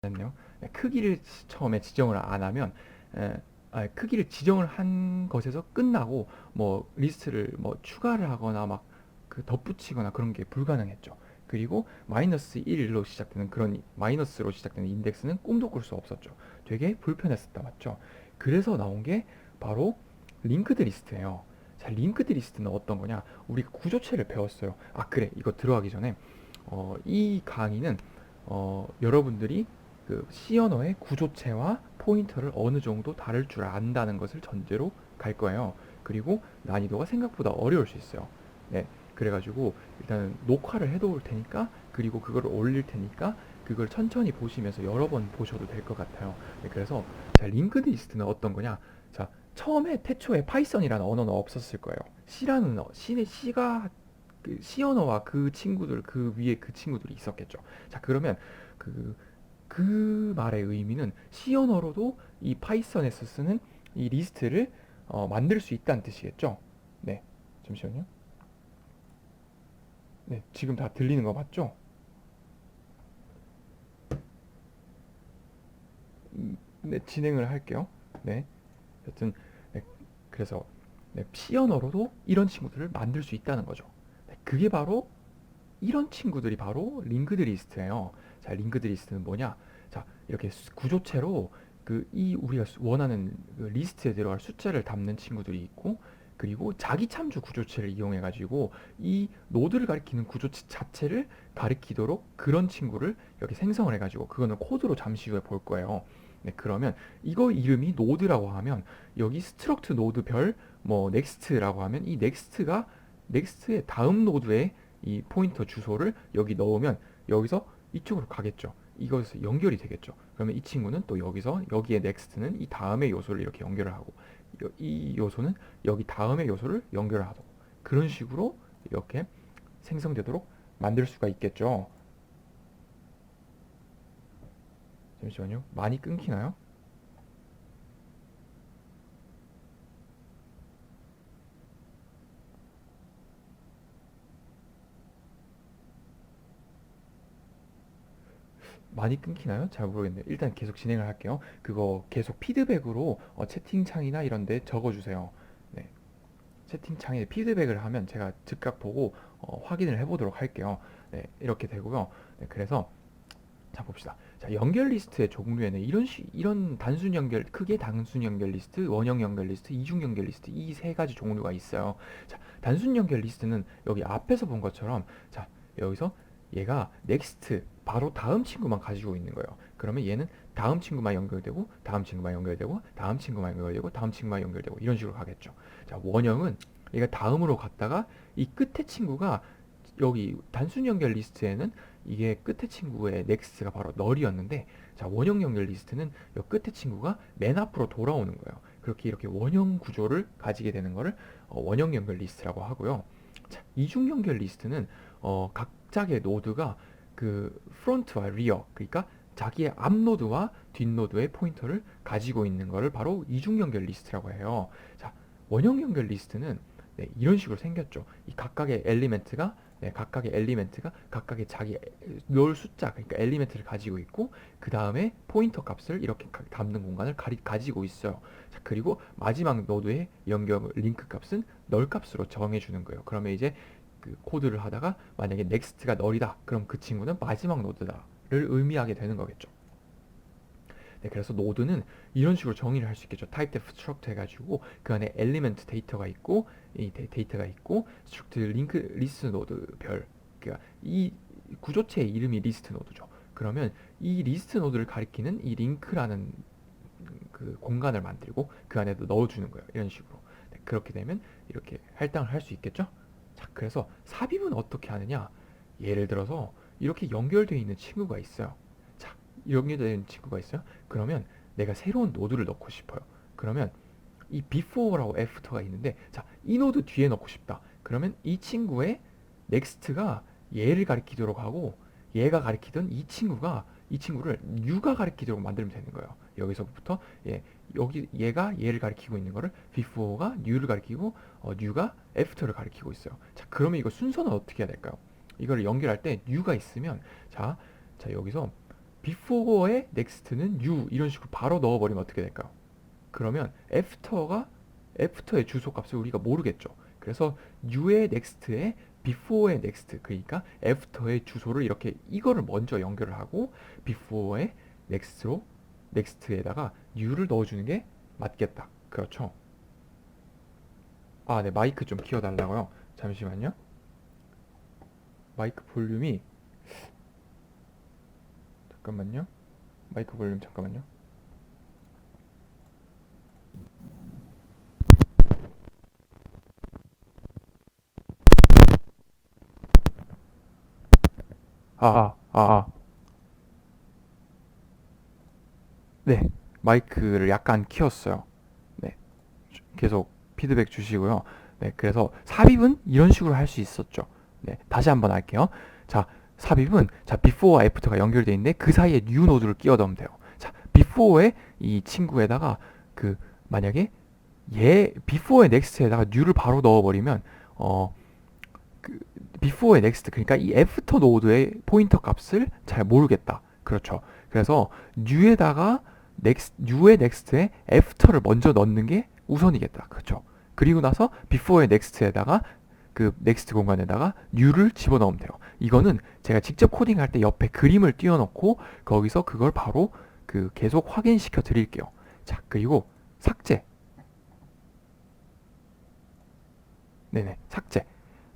했네요. 크기를 처음에 지정을 안 하면 크기를 지정을 한 것에서 끝나고 뭐 리스트를 뭐 추가를 하거나 막 그 덧붙이거나 그런 게 불가능했죠. 그리고 마이너스 1로 시작되는 그런 마이너스로 시작되는 인덱스는 꿈도 꿀 수 없었죠. 되게 불편했었다 맞죠? 그래서 나온 게 바로 링크드 리스트예요. 자, 링크드 리스트는 어떤 거냐? 우리가 구조체를 배웠어요. 아, 그래. 이거 들어가기 전에 이 강의는 여러분들이 그 C 언어의 구조체와 포인터를 어느 정도 다룰 줄 안다는 것을 전제로 갈 거예요. 그리고 난이도가 생각보다 어려울 수 있어요. 네, 그래가지고 일단 녹화를 해놓을 테니까 그리고 그걸 올릴 테니까 그걸 천천히 보시면서 여러 번 보셔도 될 것 같아요. 네, 그래서 자, 링크드 리스트는 어떤 거냐? 자, 처음에 태초에 파이썬이라는 언어는 없었을 거예요. C라는 C가 그 C 언어와 그 친구들 그 위에 그 친구들이 있었겠죠. 자, 그러면 그 말의 의미는 C 언어로도 이 파이썬에서 쓰는 이 리스트를 만들 수 있다는 뜻이겠죠. 네, 잠시만요. 네, 지금 다 들리는 거 맞죠? 네, 진행을 할게요. 네, 여튼 네, 그래서 네, C 언어로도 이런 친구들을 만들 수 있다는 거죠. 네, 그게 바로 이런 친구들이 바로 링크드 리스트예요. 자, 링크드 리스트는 뭐냐? 자, 이렇게 구조체로 그 이 우리가 원하는 그 리스트에 들어갈 숫자를 담는 친구들이 있고, 그리고 자기 참조 구조체를 이용해 가지고 이 노드를 가리키는 구조체 자체를 가리키도록 그런 친구를 여기 생성을 해 가지고 그거는 코드로 잠시 후에 볼 거예요. 네, 그러면 이거 이름이 노드라고 하면 여기 스트럭트 노드 별 뭐 넥스트라고 하면 이 넥스트가 넥스트의 다음 노드에 이 포인터 주소를 여기 넣으면 여기서 이쪽으로 가겠죠. 이것에서 연결이 되겠죠. 그러면 이 친구는 또 여기서 여기에 넥스트는 이 다음의 요소를 이렇게 연결을 하고 이 요소는 여기 다음의 요소를 연결을 하고 그런 식으로 이렇게 생성되도록 만들 수가 있겠죠. 잠시만요. 많이 끊기나요? 많이 끊기나요? 잘 모르겠네요. 일단 계속 진행을 할게요. 그거 계속 피드백으로 채팅창이나 이런 데 적어주세요. 네. 채팅창에 피드백을 하면 제가 즉각 보고 확인을 해보도록 할게요. 네, 이렇게 되고요. 네, 그래서 자 봅시다. 자, 연결 리스트의 종류에는 이런 단순 연결, 크게 단순 연결 리스트, 원형 연결 리스트, 이중 연결 리스트 이 세 가지 종류가 있어요. 자, 단순 연결 리스트는 여기 앞에서 본 것처럼 자, 여기서 얘가 넥스트 바로 다음 친구만 가지고 있는 거예요. 그러면 얘는 다음 친구만 연결되고 다음 친구만 연결되고 다음 친구만 연결되고 다음 친구만 연결되고 이런 식으로 가겠죠. 자, 원형은 얘가 다음으로 갔다가 이 끝에 친구가 여기 단순 연결 리스트에는 이게 끝에 친구의 넥스트가 바로 널이었는데 자, 원형 연결 리스트는 이 끝에 친구가 맨 앞으로 돌아오는 거예요. 그렇게 이렇게 원형 구조를 가지게 되는 거를 원형 연결 리스트라고 하고요. 자, 이중 연결 리스트는 각각의 노드가 그 프론트와 리어 그러니까 자기의 앞 노드와 뒷 노드의 포인터를 가지고 있는 거를 바로 이중 연결 리스트라고 해요. 자, 원형 연결 리스트는 네, 이런 식으로 생겼죠. 이 각각의 엘리멘트가 네, 각각의 엘리멘트가 각각의 자기 롤 숫자 그러니까 엘리멘트를 가지고 있고 그 다음에 포인터 값을 이렇게 담는 공간을 가지고 있어요. 자, 그리고 마지막 노드의 연결 링크 값은 널 값으로 정해주는 거예요. 그러면 이제 그 코드를 하다가 만약에 넥스트가 널이다 그럼 그 친구는 마지막 노드다를 의미하게 되는 거겠죠. 네, 그래서 노드는 이런 식으로 정의를 할 수 있겠죠. 타입 데프 스트럭트 해가지고 그 안에 엘리멘트 데이터가 있고 이 데이터가 있고 스트럭트 링크 리스트 노드 별 그러니까 이 구조체의 이름이 리스트 노드죠. 그러면 이 리스트 노드를 가리키는 이 링크라는 그 공간을 만들고 그 안에도 넣어주는 거예요. 이런 식으로. 네, 그렇게 되면 이렇게 할당을 할 수 있겠죠. 자, 그래서 삽입은 어떻게 하느냐? 예를 들어서 이렇게 연결되어 있는 친구가 있어요. 자, 연결되어 있는 친구가 있어요. 그러면 내가 새로운 노드를 넣고 싶어요. 그러면 이 before라고 after가 있는데 자, 이 노드 뒤에 넣고 싶다. 그러면 이 친구의 next가 얘를 가리키도록 하고 얘가 가리키던 이 친구가 이 친구를 new가 가리키도록 만들면 되는 거예요. 여기서부터 여기 얘가 얘를 가리키고 있는 거를 before가 new를 가리키고 new가 after를 가리키고 있어요. 자, 그러면 이거 순서는 어떻게 해야 될까요? 이거를 연결할 때 new가 있으면 자 여기서 before의 next는 u 이런 식으로 바로 넣어버리면 어떻게 될까요? 그러면 after의 주소값을 우리가 모르겠죠. 그래서 u의 next에 before의 next, 그러니까 after의 주소를 이렇게 이거를 먼저 연결을 하고 before의 next에다가 u를 넣어주는 게 맞겠다. 그렇죠? 아, 네, 마이크 좀 키워달라고요. 잠시만요. 마이크 볼륨이 잠깐만요. 마이크 볼륨 잠깐만요. 아, 아, 아, 아. 네, 마이크를 약간 키웠어요. 네, 계속 피드백 주시고요. 네, 그래서 삽입은 이런 식으로 할 수 있었죠. 네, 다시 한번 할게요. 자, 삽입은 자 before와 after가 연결되어 있는데 그 사이에 new 노드를 끼워 넣으면 돼요. 자, before의 이 친구에다가 그 만약에 얘 before의 next에다가 new를 바로 넣어버리면 그 before의 next, 그러니까 이 after 노드의 포인터 값을 잘 모르겠다. 그렇죠. 그래서 new에다가 new의 next에 after를 먼저 넣는 게 우선이겠다. 그렇죠. 그리고 나서 before의 next에다가 그 next 공간에다가 new를 집어넣으면 돼요. 이거는 제가 직접 코딩할 때 옆에 그림을 띄워놓고 거기서 그걸 바로 그 계속 확인시켜 드릴게요. 자, 그리고 삭제. 네네, 삭제.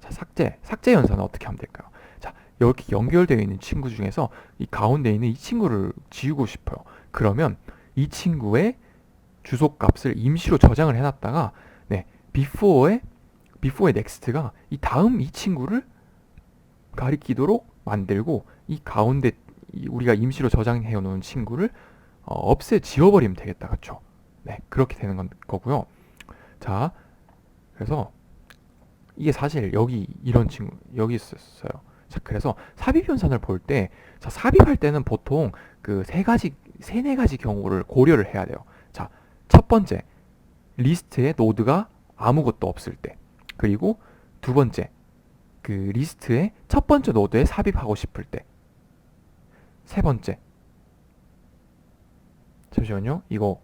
자, 삭제 연산은 어떻게 하면 될까요? 자, 이렇게 연결되어 있는 친구 중에서 이 가운데 있는 이 친구를 지우고 싶어요. 그러면 이 친구의 주소 값을 임시로 저장을 해놨다가 네, before의 next가 이 다음 이 친구를 가리키도록 만들고 이 가운데 우리가 임시로 저장해 놓은 친구를 지워버리면 되겠다. 그렇죠? 네, 그렇게 되는 거고요. 자, 그래서 이게 사실 여기 이런 친구 여기 있었어요. 자, 그래서 삽입 현상을 볼 때, 자, 삽입할 때는 보통 그 세네 가지 경우를 고려를 해야 돼요. 자, 첫 번째, 리스트에 노드가 아무것도 없을 때. 그리고 두 번째, 그 리스트에 첫 번째 노드에 삽입하고 싶을 때. 세 번째, 잠시만요. 이거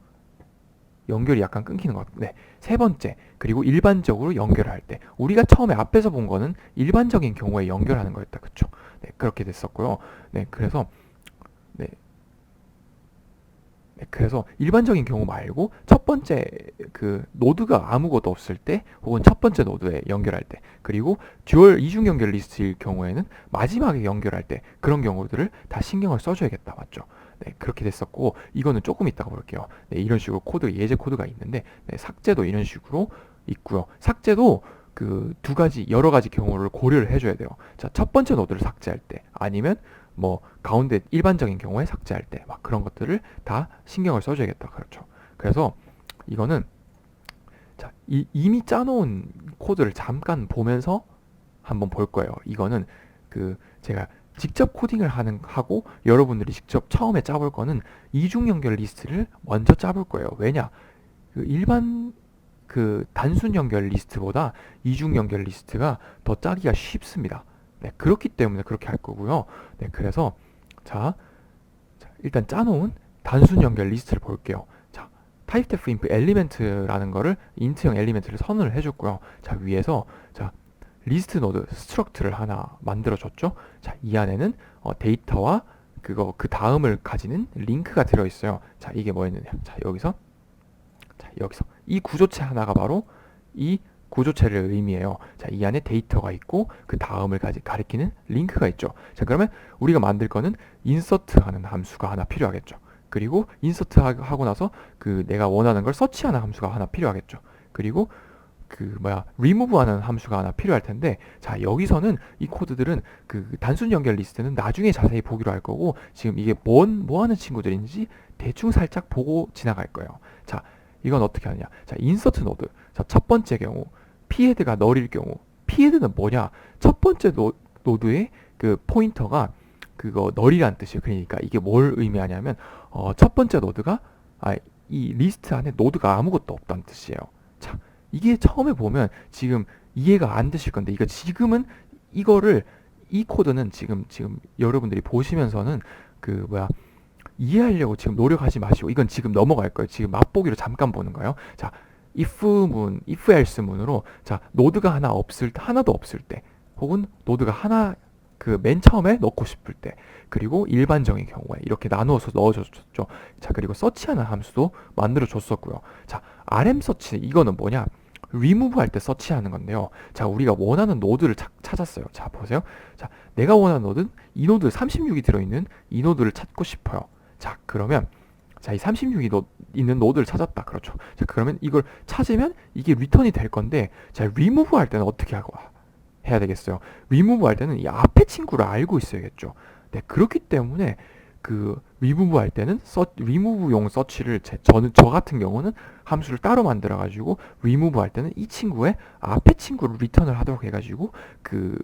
연결이 약간 끊기는 것 같아요. 네. 세 번째, 그리고 일반적으로 연결할 때. 우리가 처음에 앞에서 본 거는 일반적인 경우에 연결하는 거였다. 그쵸? 네, 그렇게 됐었고요. 네, 그래서, 네, 네, 그래서 일반적인 경우 말고 첫 번째 그 노드가 아무것도 없을 때 혹은 첫 번째 노드에 연결할 때, 그리고 듀얼 이중 연결 리스트일 경우에는 마지막에 연결할 때 그런 경우들을 다 신경을 써줘야겠다. 맞죠? 네, 그렇게 됐었고, 이거는 조금 이따가 볼게요. 네, 이런 식으로 예제 코드가 있는데, 네, 삭제도 이런 식으로 있고요. 삭제도 그 두 가지 여러 가지 경우를 고려를 해줘야 돼요. 자, 첫 번째 노드를 삭제할 때, 아니면 뭐 가운데 일반적인 경우에 삭제할 때 막 그런 것들을 다 신경을 써줘야겠다. 그렇죠. 그래서 이거는 자, 이미 짜놓은 코드를 잠깐 보면서 한번 볼 거예요. 이거는 그 제가 직접 코딩을 하고 여러분들이 직접 처음에 짜볼 거는 이중 연결 리스트를 먼저 짜볼 거예요. 왜냐? 그 일반 그 단순 연결 리스트보다 이중 연결 리스트가 더 짜기가 쉽습니다. 네, 그렇기 때문에 그렇게 할 거고요. 네, 그래서 자, 일단 짜놓은 단순 연결 리스트를 볼게요. 자, typedef element라는 거를 인트형 엘리멘트를 선언을 해줬고요. 자, 위에서 자, 리스트 노드 스트럭트를 하나 만들어줬죠. 자, 이 안에는 데이터와 그 다음을 가지는 링크가 들어있어요. 자, 이게 뭐였느냐? 자, 여기서 이 구조체 하나가 바로 이 구조체를 의미해요. 자, 이 안에 데이터가 있고 그 다음을 가리키는 링크가 있죠. 자, 그러면 우리가 만들 거는 인서트 하는 함수가 하나 필요하겠죠. 그리고 인서트 하고 나서 그 내가 원하는 걸 서치하는 함수가 하나 필요하겠죠. 그리고 remove 하는 함수가 하나 필요할 텐데, 자, 여기서는 이 코드들은 그 단순 연결 리스트는 나중에 자세히 보기로 할 거고, 지금 이게 뭐 하는 친구들인지 대충 살짝 보고 지나갈 거예요. 자, 이건 어떻게 하느냐? 자, 인서트 노드. 자, 첫 번째 경우 phead가 널일 경우, phead는 뭐냐? 첫 번째 노드의 그 포인터가 그거 널이란 뜻이에요. 그러니까 이게 뭘 의미하냐면 첫 번째 노드가 이 리스트 안에 노드가 아무것도 없다는 뜻이에요. 자, 이게 처음에 보면 지금 이해가 안 되실 건데, 이 코드는 지금 여러분들이 보시면서는 이해하려고 지금 노력하지 마시고 이건 지금 넘어갈 거예요. 지금 맛보기로 잠깐 보는 거예요. 자, if else 문으로 자, 노드가 하나도 없을 때 혹은 노드가 하나 그 맨 처음에 넣고 싶을 때 그리고 일반적인 경우에 이렇게 나누어서 넣어줬죠. 자, 그리고 서치하는 함수도 만들어 줬었고요. 자, rm 서치 이거는 뭐냐? remove 할 때 서치하는 건데요. 자, 우리가 원하는 노드를 찾았어요. 자, 보세요. 자, 내가 원하는 노드는 이 노드 36이 들어있는 이 노드를 찾고 싶어요. 자, 그러면 자, 이 36이 있는 노드를 찾았다. 그렇죠. 자, 그러면 이걸 찾으면 이게 리턴이 될 건데 자, remove 할 때는 어떻게 하고 해야 되겠어요? remove 할 때는 이 앞에 친구를 알고 있어야겠죠. 네, 그렇기 때문에 그 remove 할 때는 remove용 서치를 저 같은 경우는 함수를 따로 만들어 가지고 remove 할 때는 이 친구의 앞에 친구를 리턴을 하도록 해 가지고 그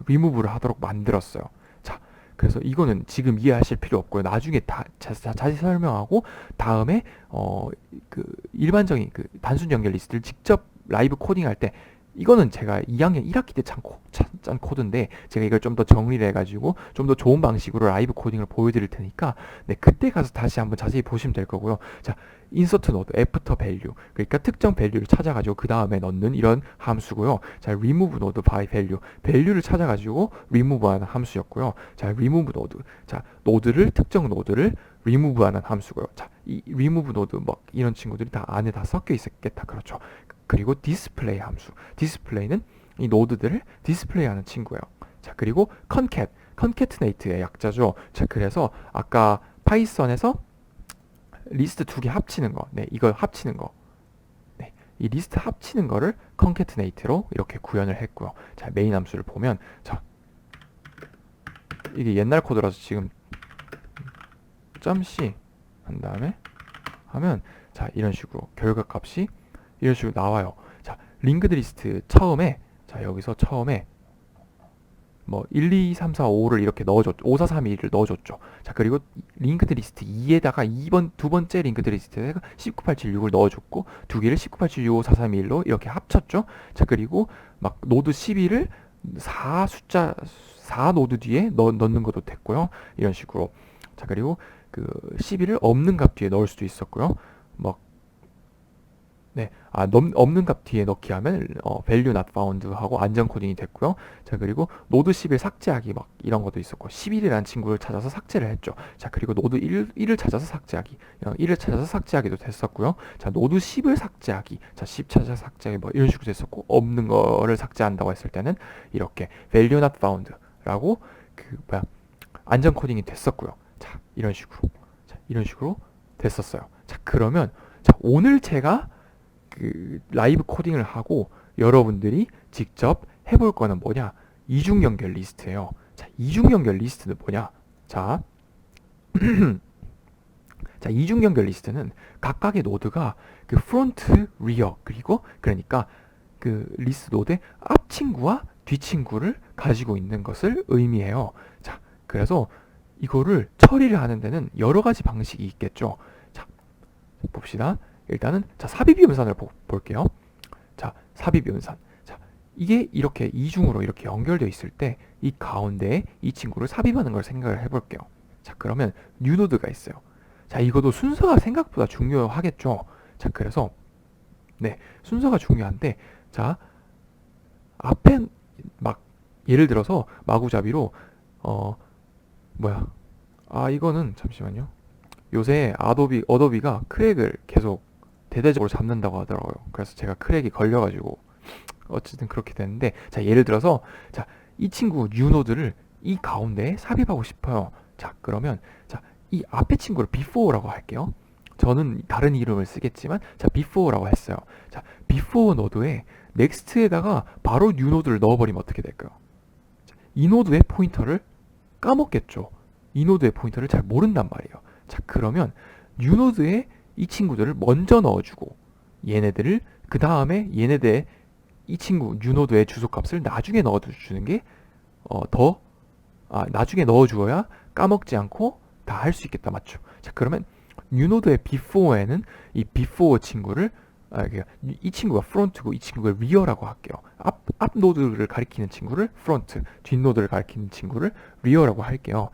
remove를 하도록 만들었어요. 자, 그래서 이거는 지금 이해하실 필요 없고요. 나중에 자세히 설명하고 다음에 그 일반적인 그 단순 연결 리스트를 직접 라이브 코딩할 때 이거는 제가 2학년 1학기 때 짠 코드인데 제가 이걸 좀 더 정리를 해가지고 좀 더 좋은 방식으로 라이브 코딩을 보여드릴 테니까 네, 그때 가서 다시 한번 자세히 보시면 될 거고요. 자, insert node, after value 그러니까 특정 밸류를 찾아가지고 그 다음에 넣는 이런 함수고요. 자, remove node by value 밸류를 찾아가지고 remove하는 함수였고요. 자, remove node 자, 특정 노드를 remove하는 함수고요. 자, 이 remove node 뭐 이런 친구들이 다 안에 다 섞여 있었겠다. 그렇죠. 그리고 디스플레이 함수. 디스플레이는 이 노드들을 디스플레이하는 친구예요. 자, 그리고 concatenate의 약자죠. 자, 그래서 아까 파이썬에서 리스트 두 개 합치는 거. 네, 이걸 합치는 거. 네, 이 리스트 합치는 거를 concatenate로 이렇게 구현을 했고요. 자, 메인 함수를 보면 자, 이게 옛날 코드라서 지금 .c 한 다음에 하면 자, 이런 식으로 결과값이 이런 식으로 나와요. 자, 링크드 리스트 처음에 자, 여기서 처음에 뭐 1, 2, 3, 4, 5를 이렇게 넣어줬죠. 5, 4, 3, 2를 넣어줬죠. 자, 그리고 링크드 리스트 2에다가 두 번째 링크드 리스트에다가 19, 8, 7, 6을 넣어줬고 두 개를 19, 8, 7, 6, 5, 4, 3, 2, 1로 이렇게 합쳤죠. 자, 그리고 막 노드 12를 4 노드 뒤에 넣는 것도 됐고요. 이런 식으로. 자, 그리고 그 12를 없는 값 뒤에 넣을 수도 있었고요. 막 네, 없는 값 뒤에 넣기 하면 value not found 하고 안전 코딩이 됐고요. 자, 그리고 노드 11 삭제하기 막 이런 것도 있었고 11이라는 친구를 찾아서 삭제를 했죠. 자, 그리고 노드 1을 찾아서 삭제하기 1을 찾아서 삭제하기도 됐었고요. 자, 노드 10을 삭제하기 자, 10 찾아서 삭제하기 뭐 이런 식으로 됐었고 없는 거를 삭제한다고 했을 때는 이렇게 value not found 라고 안전 코딩이 됐었고요. 자, 이런 식으로 됐었어요. 자, 그러면 자, 오늘 제가 그 라이브 코딩을 하고 여러분들이 직접 해볼 거는 뭐냐? 이중 연결 리스트예요. 자, 이중 연결 리스트는 뭐냐? 자, 자, 이중 연결 리스트는 각각의 노드가 그 프론트, 리어 그리고 그러니까 그 리스트 노드의 앞 친구와 뒤 친구를 가지고 있는 것을 의미해요. 자, 그래서 이거를 처리를 하는 데는 여러 가지 방식이 있겠죠. 자, 봅시다. 일단은 자, 삽입이음산을 볼게요. 자, 삽입이음산. 자, 이게 이렇게 이중으로 이렇게 연결되어 있을 때 이 가운데에 이 친구를 삽입하는 걸 생각을 해볼게요. 자, 그러면 뉴노드가 있어요. 자, 이것도 순서가 생각보다 중요하겠죠. 자, 그래서 네, 순서가 중요한데 자, 앞에 막 예를 들어서 마구잡이로 이거는 잠시만요. 요새 어도비가 크랙을 계속 대대적으로 잡는다고 하더라고요. 그래서 제가 크랙이 걸려가지고 어쨌든 그렇게 됐는데 자, 예를 들어서 자, 이 친구 뉴노드를 이 가운데에 삽입하고 싶어요. 자, 그러면 자, 이 앞에 친구를 before라고 할게요. 저는 다른 이름을 쓰겠지만 자, before라고 했어요. 자, before 노드에 next에다가 바로 뉴노드를 넣어버리면 어떻게 될까요? 자, 이 노드의 포인터를 까먹겠죠. 이 노드의 포인터를 잘 모른단 말이에요. 자, 그러면 뉴노드에 이 친구들을 먼저 넣어주고 얘네들을 그 다음에 얘네들 이 친구 뉴노드의 주소값을 나중에 넣어주는 게 나중에 넣어주어야 까먹지 않고 다 할 수 있겠다. 맞죠? 자, 그러면 뉴노드의 before에는 이 before 친구를 이 친구가 front고 이 친구가 rear라고 할게요. 앞 노드를 가리키는 친구를 front, 뒷 노드를 가리키는 친구를 rear라고 할게요.